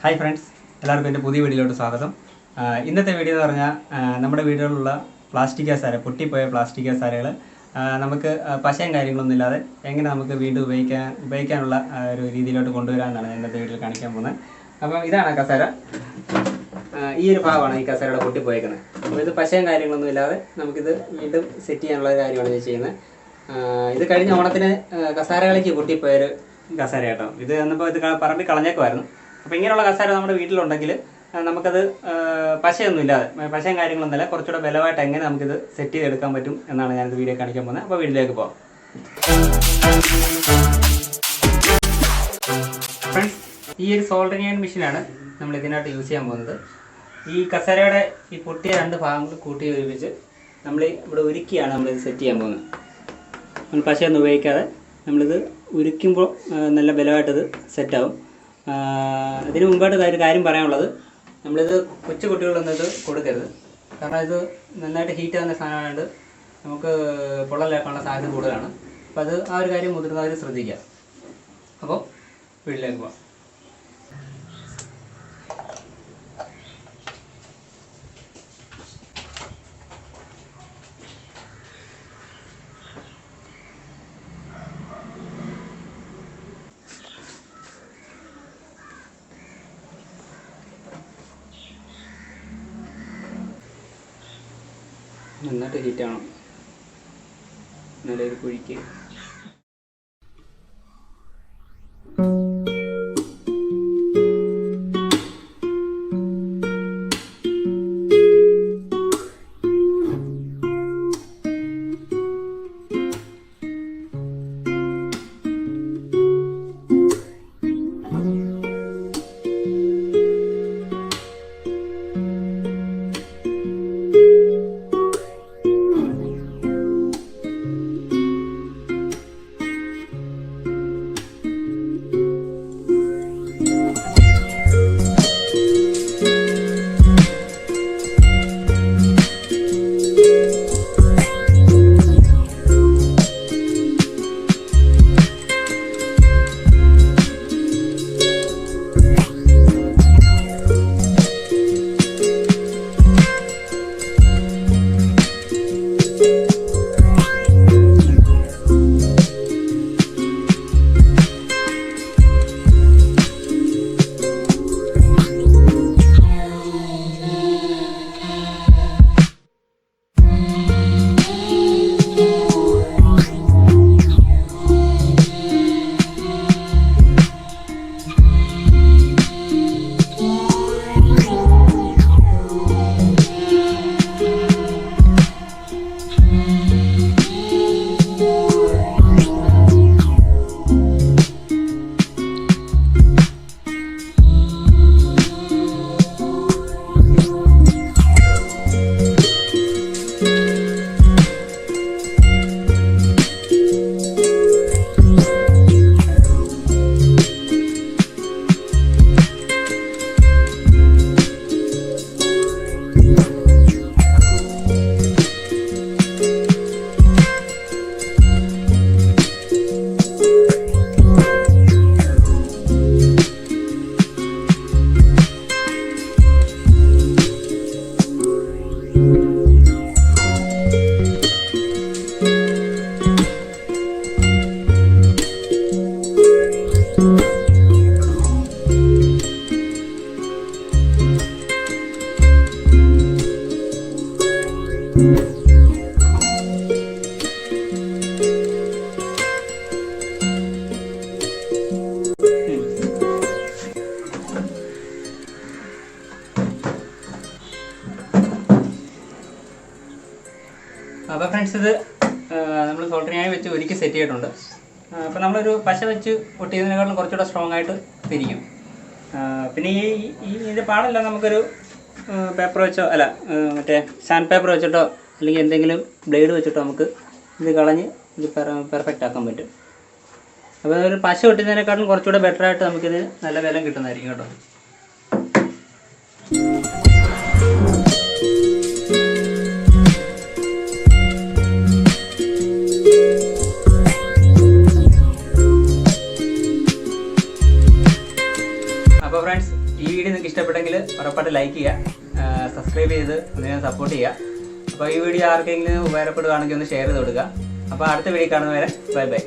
Hi friends, എല്ലാവർക്കും എൻ്റെ പുതിയ വീഡിയോയിലോട്ട് സ്വാഗതം. ഇന്നത്തെ വീഡിയോ എന്ന് പറഞ്ഞാൽ നമ്മുടെ വീടുകളിലുള്ള പ്ലാസ്റ്റിക് കസേര, പൊട്ടിപ്പോയ പ്ലാസ്റ്റിക് കസേരകൾ നമുക്ക് പശയും കാര്യങ്ങളൊന്നും ഇല്ലാതെ എങ്ങനെ നമുക്ക് വീണ്ടും ഉപയോഗിക്കാനുള്ള ഒരു രീതിയിലോട്ട് കൊണ്ടുവരാമെന്നാണ് ഞാൻ ഇന്നത്തെ വീഡിയോയിൽ കാണിക്കാൻ പോകുന്നത്. അപ്പം ഇതാണ് കസേര. ഈ ഒരു ഭാഗമാണ് ഈ കസേരയുടെ പൊട്ടിപ്പോയേക്കുന്നത്. അപ്പോൾ ഇത് പശയും കാര്യങ്ങളൊന്നും ഇല്ലാതെ നമുക്കിത് വീണ്ടും സെറ്റ് ചെയ്യാനുള്ള കാര്യമാണ് ഞാൻ ചെയ്യുന്നത്. ഇത് കഴിഞ്ഞ ഓണത്തിന് കസേരകളിലേക്ക് പൊട്ടിപ്പോയൊരു കസേര കേട്ടോ. ഇത് വന്നപ്പോൾ ഇത് പറമ്പിൽ കളഞ്ഞേക്കുമായിരുന്നു. അപ്പോൾ ഇങ്ങനെയുള്ള കസേര നമ്മുടെ വീട്ടിലുണ്ടെങ്കിൽ നമുക്കത് പശയൊന്നും ഇല്ലാതെ, പശയും കാര്യങ്ങളൊന്നുമില്ല, കുറച്ചുകൂടെ ബലമായിട്ട് എങ്ങനെ നമുക്കിത് സെറ്റ് ചെയ്തെടുക്കാൻ പറ്റും എന്നാണ് ഞാനിത് വീഡിയോ കാണിക്കാൻ പോകുന്നത്. അപ്പോൾ വീട്ടിലേക്ക് പോകാം. ഫ്രണ്ട്സ്, ഈ ഒരു സോൾഡറിങ് അയൺ മെഷീനാണ് നമ്മൾ ഇതിനായിട്ട് യൂസ് ചെയ്യാൻ പോകുന്നത്. ഈ കസേരയുടെ ഈ പൊട്ടിയ രണ്ട് ഭാഗങ്ങൾ കൂട്ടി ഒരുമിച്ച് നമ്മൾ ഇവിടെ ഉരുക്കിയാണ് നമ്മളിത് സെറ്റ് ചെയ്യാൻ പോകുന്നത്. നമ്മൾ പശയൊന്നും ഉപയോഗിക്കാതെ നമ്മളിത് ഉരുക്കുമ്പോൾ നല്ല ബലമായിട്ടത് സെറ്റാവും. ഇതിന് മുമ്പായിട്ട് ഒരു കാര്യം പറയാനുള്ളത്, നമ്മളിത് കൊച്ചു കുട്ടികളൊന്നും ഇത് കൊടുക്കരുത്. കാരണം ഇത് നന്നായിട്ട് ഹീറ്റ് ആകുന്ന സാധനമായതുകൊണ്ട് നമുക്ക് പൊള്ളലേക്കാനുള്ള സാധ്യത കൂടുതലാണ്. അപ്പോൾ അത് ആ ഒരു കാര്യം മുതിർന്നവർ ശ്രദ്ധിക്കുക. അപ്പോൾ വീട്ടിലേക്ക് പോകാം. നന്നായിട്ട് ഹീറ്റാണ്, നല്ലൊരു കുഴിക്ക്. അപ്പോൾ ഫ്രണ്ട്സ്, ഇത് നമ്മൾ സോൾഡറിങ് വെച്ച് ഒരുക്കി സെറ്റ് ചെയ്തിട്ടുണ്ട്. അപ്പോൾ നമ്മളൊരു പശ വെച്ച് ഒട്ടിയതിനേക്കാളും കുറച്ചുകൂടെ സ്ട്രോങ് ആയിട്ട് തിരിക്കും. പിന്നെ ഇതിൻ്റെ പാടല്ല, നമുക്കൊരു പേപ്പർ വെച്ചോ മറ്റേ സാൻഡ് പേപ്പർ വെച്ചിട്ടോ അല്ലെങ്കിൽ എന്തെങ്കിലും ബ്ലേഡ് വെച്ചിട്ടോ നമുക്ക് ഇത് കളഞ്ഞ് ഇത് പെർഫെക്റ്റ് ആക്കാൻ പറ്റും. അപ്പോൾ ഒരു പശ ഒട്ടുന്നതിനേക്കാളും കുറച്ചുകൂടെ ബെറ്ററായിട്ട് നമുക്കിത് നല്ല വില കിട്ടുന്നതായിരിക്കും കേട്ടോ. അപ്പോൾ ഫ്രണ്ട്സ്, ഈ വീഡിയോ നിങ്ങൾക്ക് ഇഷ്ടപ്പെട്ടെങ്കിൽ ഉറപ്പായിട്ട് ലൈക്ക് ചെയ്യുക, സബ്സ്ക്രൈബ് ചെയ്ത് നിങ്ങൾ സപ്പോർട്ട് ചെയ്യുക. അപ്പോൾ ഈ വീഡിയോ ആർക്കെങ്കിലും ഉപകാരപ്പെടുകയാണെങ്കിൽ ഒന്ന് ഷെയർ ചെയ്ത് കൊടുക്കുക. അപ്പോൾ അടുത്ത വീഡിയോ കാണുന്നവരെ ബൈ ബൈ.